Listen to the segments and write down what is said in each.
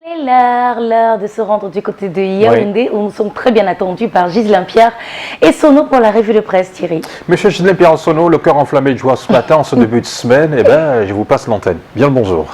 C'est l'heure de se rendre du côté de Yaoundé, où nous sommes très bien attendus par Ghislain Pierre et Sono pour la revue de presse, Thierry. Monsieur Ghislain Pierre Sono, le cœur enflammé de joie ce matin, en ce début de semaine, je vous passe l'antenne. Bien le bonjour.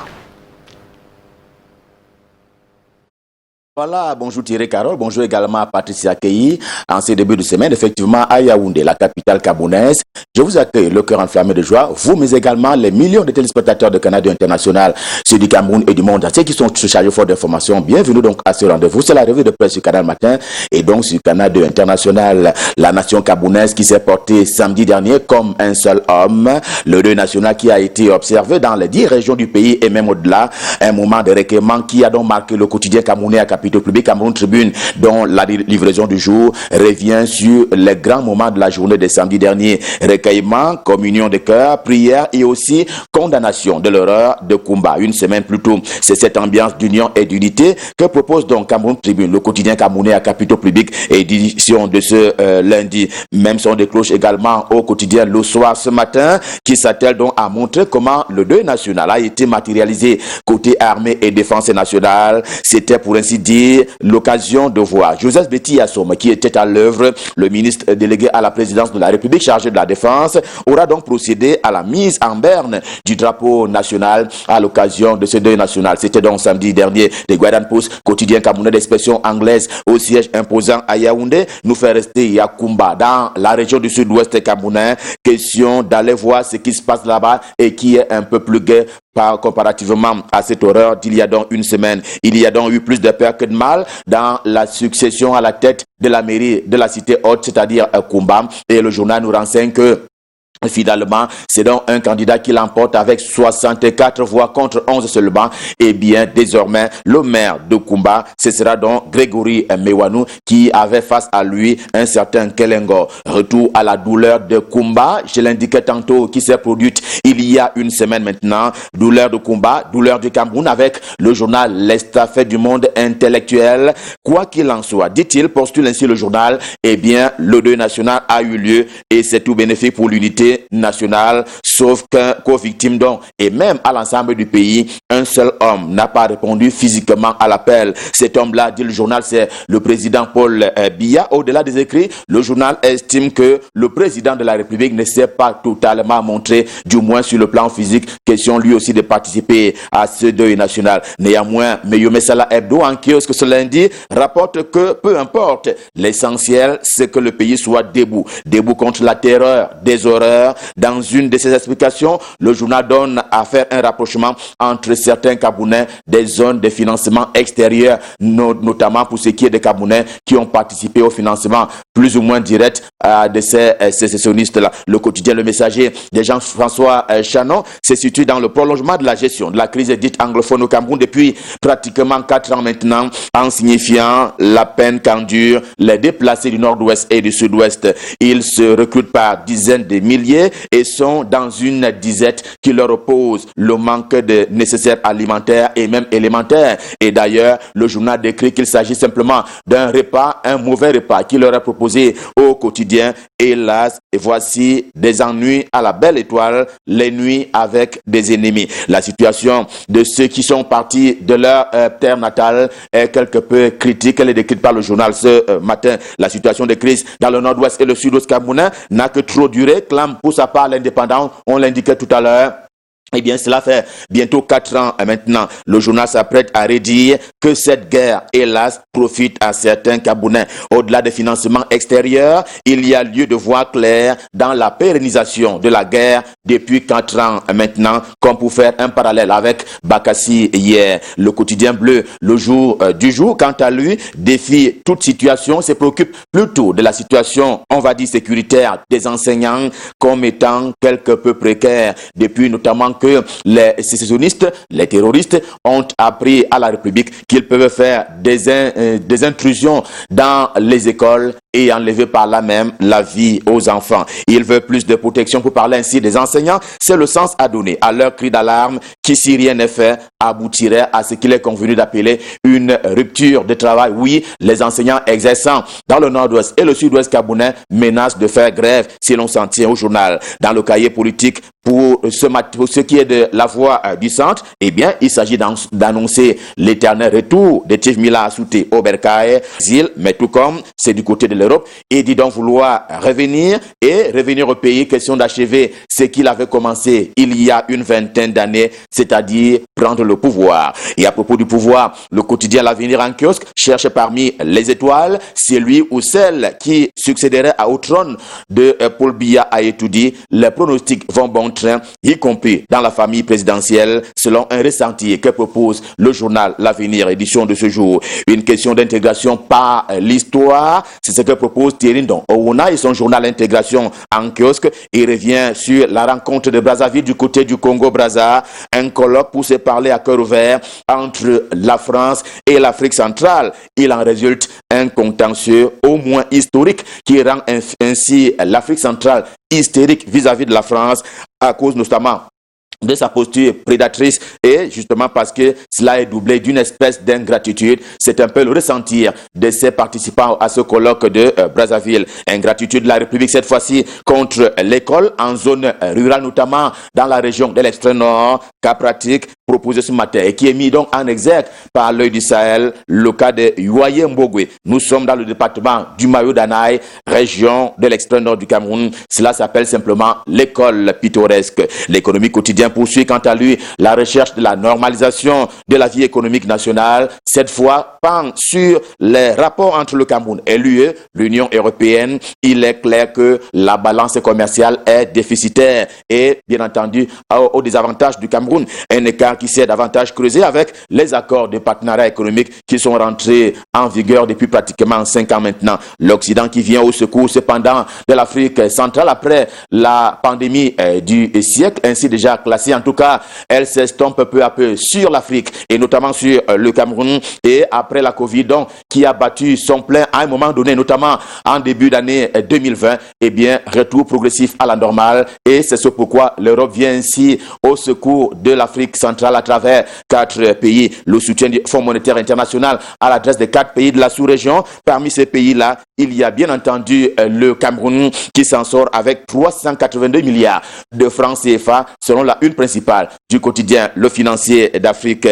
Voilà, bonjour Thierry Carole, bonjour également à Patricia Keyi. En ce début de semaine, effectivement, à Yaoundé, la capitale camerounaise, je vous accueille le cœur enflammé de joie, vous, mais également les millions de téléspectateurs de Canada International, ceux du Cameroun et du monde, ceux qui sont chargés fort d'informations. Bienvenue donc à ce rendez-vous. C'est la revue de presse du Canal Matin et donc sur Canada International, la nation camerounaise qui s'est portée samedi dernier comme un seul homme. Le deuil national qui a été observé dans les 10 régions du pays et même au-delà. Un moment de recueillement qui a donc marqué le quotidien camerounais à capitale public Cameroun Tribune, dont la livraison du jour revient sur les grands moments de la journée de samedi dernier. Recueillement, communion de cœur, prière et aussi condamnation de l'horreur de Kumba. Une semaine plus tôt, c'est cette ambiance d'union et d'unité que propose donc Cameroun Tribune, le quotidien camerounais à capitale public, édition de ce lundi. Même son de cloche également au quotidien Le Soir ce matin, qui s'attelle donc à montrer comment le deuil national a été matérialisé côté armée et défense nationale. C'était pour ainsi dire l'occasion de voir Joseph Betty Assom, qui était à l'œuvre, le ministre délégué à la présidence de la République chargé de la défense, aura donc procédé à la mise en berne du drapeau national à l'occasion de ce deuil national. C'était donc samedi dernier. The Guardian Post, quotidien camerounais d'expression anglaise au siège imposant à Yaoundé, nous fait rester à Kumba, dans la région du sud-ouest camerounais. Question d'aller voir ce qui se passe là-bas et qui est un peu plus gai comparativement à cette horreur d'il y a donc une semaine. Il y a donc eu plus de peur que de mal dans la succession à la tête de la mairie de la cité haute, c'est-à-dire Kumba. Et le journal nous renseigne que finalement, c'est donc un candidat qui l'emporte avec 64 voix contre 11 seulement. Et bien, désormais, le maire de Kumba, ce sera donc Grégory Mewanou qui avait face à lui un certain Kelengo. Retour à la douleur de Kumba, je l'indiquais tantôt, qui s'est produite il y a une semaine maintenant. Douleur de Kumba, douleur du Cameroun avec le journal L'Estafette du monde intellectuel. Quoi qu'il en soit, dit-il, postule ainsi le journal, eh bien, le deuil national a eu lieu et c'est tout bénéfique pour l'unité nationale, sauf qu'aux victimes donc, et même à l'ensemble du pays, un seul homme n'a pas répondu physiquement à l'appel. Cet homme-là, dit le journal, c'est le président Paul Biya. Au-delà des écrits, le journal estime que le président de la République ne s'est pas totalement montré, du moins sur le plan physique, question lui aussi de participer à ce deuil national. Néanmoins, Meyome Salah Hebdo, en kiosque ce lundi, rapporte que peu importe, l'essentiel, c'est que le pays soit debout contre la terreur, des horreurs. Dans une de ses explications, le journal donne à faire un rapprochement entre certains Camerounais des zones de financement extérieur, notamment pour ce qui est des Camerounais qui ont participé au financement plus ou moins direct de ces sécessionnistes-là. Le quotidien Le Messager de Jean-François Chanon se situe dans le prolongement de la gestion de la crise dite anglophone au Cameroun depuis pratiquement 4 ans maintenant, en signifiant la peine qu'endurent les déplacés du nord-ouest et du sud-ouest. Ils se recrutent par dizaines de milliers et sont dans une disette qui leur oppose le manque de nécessaires alimentaires et même élémentaires. Et d'ailleurs, le journal décrit qu'il s'agit simplement d'un repas, un mauvais repas qui leur est proposé au quotidien. Hélas, et voici des ennuis à la belle étoile, les nuits avec des ennemis. La situation de ceux qui sont partis de leur terre natale est quelque peu critique. Elle est décrite par le journal ce matin. La situation de crise dans le nord-ouest et le sud-ouest camerounais n'a que trop duré, clame pour sa part l'indépendance, on l'indiquait tout à l'heure. Eh bien, cela fait bientôt 4 ans maintenant. Le journal s'apprête à redire que cette guerre, hélas, profite à certains Camerounais. Au-delà des financements extérieurs, il y a lieu de voir clair dans la pérennisation de la guerre depuis 4 ans maintenant, comme pour faire un parallèle avec Bakassi hier. Le quotidien bleu, le jour du jour, quant à lui, défie toute situation, se préoccupe plutôt de la situation, on va dire, sécuritaire des enseignants comme étant quelque peu précaire depuis notamment que les sécessionnistes, les terroristes ont appris à la République qu'ils peuvent faire des intrusions dans les écoles et enlever par là même la vie aux enfants. Il veut plus de protection pour parler ainsi des enseignants. C'est le sens à donner à leur cri d'alarme qui, si rien n'est fait, aboutirait à ce qu'il est convenu d'appeler une rupture de travail. Oui, les enseignants exerçant dans le nord-ouest et le sud-ouest camerounais menacent de faire grève si l'on s'en tient au journal. Dans le cahier politique pour ce qui est de la voix du centre, eh bien, il s'agit d'annoncer l'éternel retour de Tif Mila Assoute au Bercail, mais tout comme c'est du côté de l'Europe, et dit donc vouloir revenir au pays, question d'achever ce qu'il avait commencé il y a une vingtaine d'années, c'est-à-dire prendre le pouvoir. Et à propos du pouvoir, le quotidien L'Avenir en kiosque cherche parmi les étoiles celui ou celle qui succéderait au trône de Paul Biya a étudié. Les pronostics vont bon train, y compris dans la famille présidentielle, selon un ressenti que propose le journal L'Avenir, édition de ce jour. Une question d'intégration par l'histoire, c'est ce que propose Thierry Ndong Ouna et son journal Intégration en kiosque. Il revient sur la rencontre de Brazzaville du côté du Congo-Brazza, un colloque pour se parler à cœur ouvert entre la France et l'Afrique centrale. Il en résulte un contentieux au moins historique qui rend ainsi l'Afrique centrale hystérique vis-à-vis de la France à cause notamment de sa posture prédatrice et justement parce que cela est doublé d'une espèce d'ingratitude. C'est un peu le ressentir de ces participants à ce colloque de Brazzaville. Ingratitude de la République cette fois-ci contre l'école en zone rurale, notamment dans la région de l'extrême nord, cas pratique proposé ce matin et qui est mis donc en exergue par l'œil du Sahel, le cas de Yoye Mbogwe. Nous sommes dans le département du Mayo-Danaï, région de l'extrême nord du Cameroun. Cela s'appelle simplement l'école pittoresque. L'économie quotidienne poursuit quant à lui la recherche de la normalisation de la vie économique nationale, cette fois pend sur les rapports entre le Cameroun et l'UE, l'Union européenne. Il est clair que la balance commerciale est déficitaire et bien entendu au désavantage du Cameroun. Un écart qui s'est davantage creusé avec les accords de partenariat économique qui sont rentrés en vigueur depuis pratiquement 5 ans maintenant. L'Occident qui vient au secours cependant de l'Afrique centrale après la pandémie du siècle, ainsi déjà classée. En tout cas, elle s'estompe peu à peu sur l'Afrique et notamment sur le Cameroun et après la Covid donc, qui a battu son plein à un moment donné, notamment en début d'année 2020, eh bien, retour progressif à la normale et c'est ce pourquoi l'Europe vient ainsi au secours de l'Afrique centrale à travers 4 pays. Le soutien du Fonds monétaire international à l'adresse des 4 pays de la sous-région. Parmi ces pays-là, il y a bien entendu le Cameroun qui s'en sort avec 382 milliards de francs CFA selon la une principale du quotidien Le Financier d'Afrique.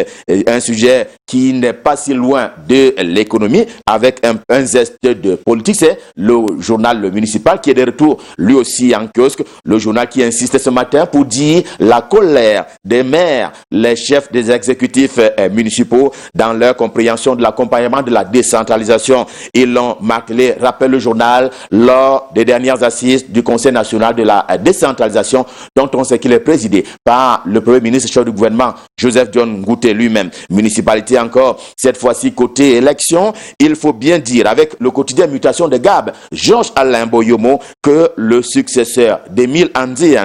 Un sujet qui n'est pas si loin de l'économie avec un zeste de politique. C'est le journal Le Municipal qui est de retour lui aussi en kiosque. Le journal qui insiste ce matin pour dire la colère des maires, les chefs des exécutifs municipaux dans leur compréhension de l'accompagnement de la décentralisation. Ils l'ont martelé, rappelle le journal, lors des dernières assises du Conseil national de la décentralisation dont on sait qu'il est présidé par le Premier ministre chef du gouvernement, Joseph John Ngouté lui-même. Municipalité encore, cette fois-ci côté élection, il faut bien dire avec le quotidien Mutation de Gab, Georges Alain Boyomo, que le successeur d'Émile Andy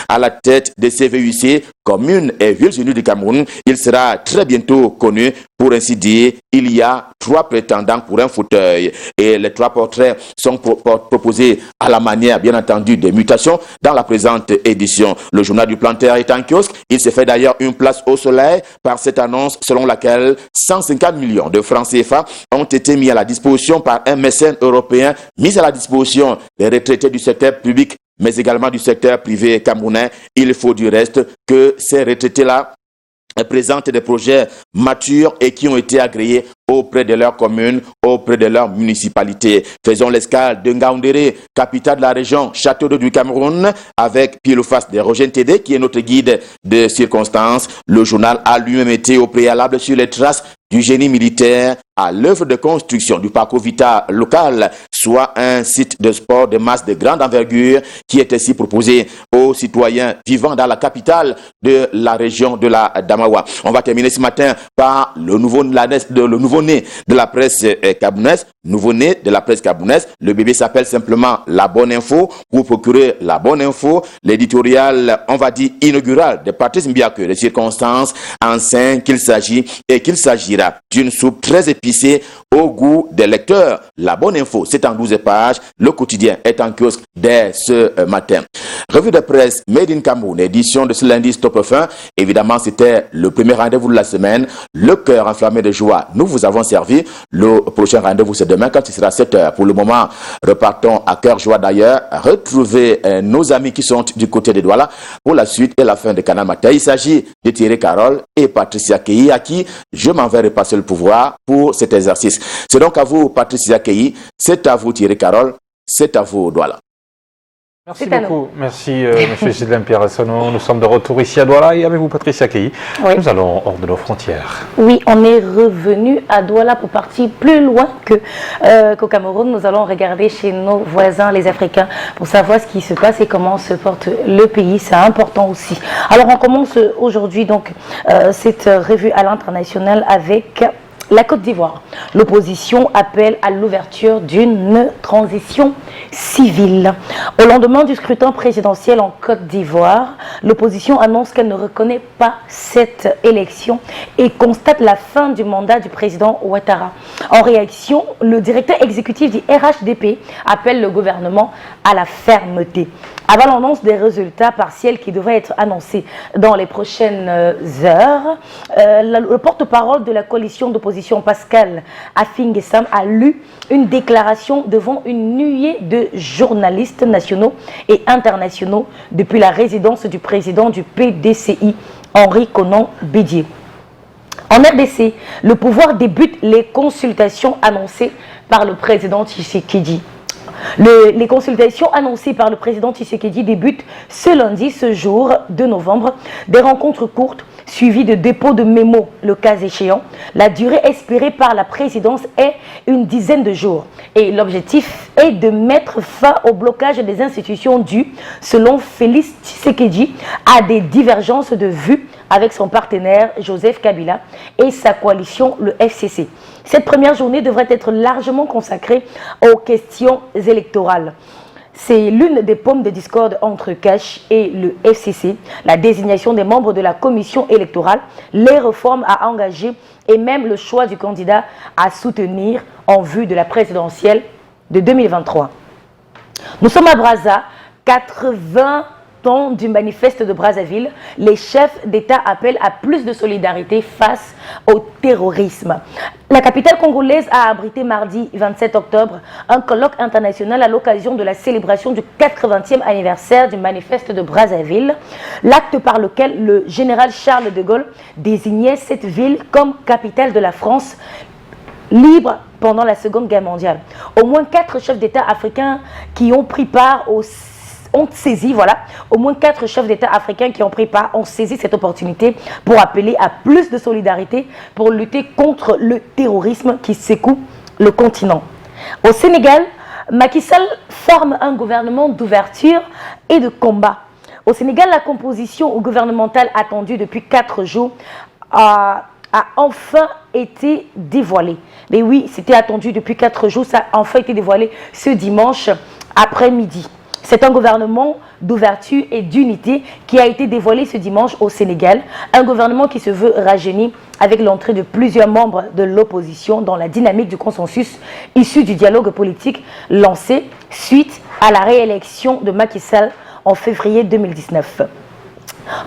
à la tête des CVUC, communes et villes unies du Cameroun, il sera très bientôt connu. Pour ainsi dire, il y a 3 prétendants pour un fauteuil et les 3 portraits sont proposés à la manière, bien entendu, des mutations dans la présente édition. Le journal du Planter est en kiosque. Il s'est fait d'ailleurs une place au soleil par cette annonce selon laquelle 150 millions de francs CFA ont été mis à la disposition par un mécène européen, mis à la disposition des retraités du secteur public mais également du secteur privé camerounais. Il faut du reste que ces retraités-là présentent des projets matures et qui ont été agréés auprès de leur commune, auprès de leur municipalité. Faisons l'escale de Ngaoundéré, capitale de la région Château d'Eau du Cameroun, avec pile ou face de Roger Tédé, qui est notre guide de circonstances. Le journal a lui-même été au préalable sur les traces du génie militaire à l'œuvre de construction du parcours Vita local, soit un site de sport de masse de grande envergure qui est ainsi proposé aux citoyens vivant dans la capitale de la région de la Damawa. On va terminer ce matin par le nouveau-né de la presse camerounaise, nouveau-né de la presse gabonaise. Le bébé s'appelle simplement La Bonne Info. Pour procurer La Bonne Info, l'éditorial, on va dire, inaugural de Patrice Mbiake, les circonstances enseignent qu'il s'agit et qu'il s'agira d'une soupe très épicée au goût des lecteurs. La Bonne Info, c'est en 12 pages. Le quotidien est en kiosque dès ce matin. Revue de presse Made in Cameroun, édition de ce lundi Stop F1. Évidemment, c'était le premier rendez-vous de la semaine. Le cœur enflammé de joie, nous vous avons servi. Le prochain rendez-vous, c'est demain quand il sera 7h. Pour le moment, repartons à cœur joie d'ailleurs. Retrouvez nos amis qui sont du côté de Douala pour la suite et la fin de Canal Matin. Il s'agit de Thierry Carole et Patricia Keyi, à qui je m'en vais repasser le pouvoir pour cet exercice. C'est donc à vous, Patricia Keyi. C'est à vous, Thierry Carole. C'est à vous, Douala. Merci beaucoup. Merci, M. Gislain Pierre Sono. Nous sommes de retour ici à Douala et avec vous, Patricia Keyi. Oui. Nous allons hors de nos frontières. Oui, on est revenu à Douala pour partir plus loin qu'au Cameroun. Nous allons regarder chez nos voisins, les Africains, pour savoir ce qui se passe et comment se porte le pays. C'est important aussi. Alors, on commence aujourd'hui donc cette revue à l'international avec la Côte d'Ivoire. L'opposition appelle à l'ouverture d'une transition civile. Au lendemain du scrutin présidentiel en Côte d'Ivoire, l'opposition annonce qu'elle ne reconnaît pas cette élection et constate la fin du mandat du président Ouattara. En réaction, le directeur exécutif du RHDP appelle le gouvernement à la fermeté. Avant l'annonce des résultats partiels qui devraient être annoncés dans les prochaines heures, le porte-parole de la coalition d'opposition, Pascal Affinguessam, a lu une déclaration devant une nuée de journalistes nationaux et internationaux depuis la résidence du président du PDCI, Henri Konan Bédié. En RDC, le pouvoir débute les consultations annoncées par le président Tshisekedi. Les consultations annoncées par le président Tshisekedi débutent ce lundi, ce jour de novembre. Des rencontres courtes suivies de dépôts de mémos, le cas échéant. La durée espérée par la présidence est une dizaine de jours. Et l'objectif est de mettre fin au blocage des institutions dû, selon Félix Tshisekedi, à des divergences de vues avec son partenaire Joseph Kabila et sa coalition, le FCC. Cette première journée devrait être largement consacrée aux questions électorales. C'est l'une des pommes de discorde entre Cash et le FCC, la désignation des membres de la commission électorale, les réformes à engager et même le choix du candidat à soutenir en vue de la présidentielle de 2023. Nous sommes à Brazza, 80 ans du manifeste de Brazzaville. Les chefs d'État appellent à plus de solidarité face au terrorisme. La capitale congolaise a abrité mardi 27 octobre un colloque international à l'occasion de la célébration du 80e anniversaire du manifeste de Brazzaville, l'acte par lequel le général Charles de Gaulle désignait cette ville comme capitale de la France libre pendant la Seconde Guerre mondiale. Au moins 4 chefs d'État africains qui ont pris part au moins 4 chefs d'État africains qui ont pris part ont saisi cette opportunité pour appeler à plus de solidarité pour lutter contre le terrorisme qui secoue le continent. Au Sénégal, Macky Sall forme un gouvernement d'ouverture et de combat. Au Sénégal, la composition gouvernementale attendue depuis 4 jours a enfin été dévoilée. Mais oui, c'était attendu depuis 4 jours, ça a enfin été dévoilé ce dimanche après-midi. C'est un gouvernement d'ouverture et d'unité qui a été dévoilé ce dimanche au Sénégal. Un gouvernement qui se veut rajeuni avec l'entrée de plusieurs membres de l'opposition dans la dynamique du consensus issu du dialogue politique lancé suite à la réélection de Macky Sall en février 2019.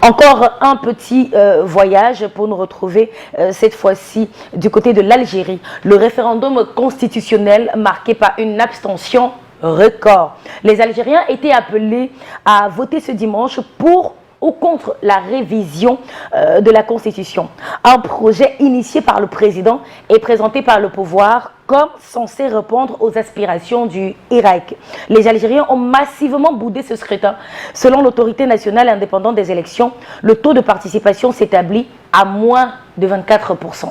Encore un petit voyage pour nous retrouver cette fois-ci du côté de l'Algérie. Le référendum constitutionnel marqué par une abstention record. Les Algériens étaient appelés à voter ce dimanche pour ou contre la révision de la Constitution. Un projet initié par le président et présenté par le pouvoir comme censé répondre aux aspirations du Irak. Les Algériens ont massivement boudé ce scrutin. Selon l'autorité nationale indépendante des élections, le taux de participation s'établit à moins de 24%.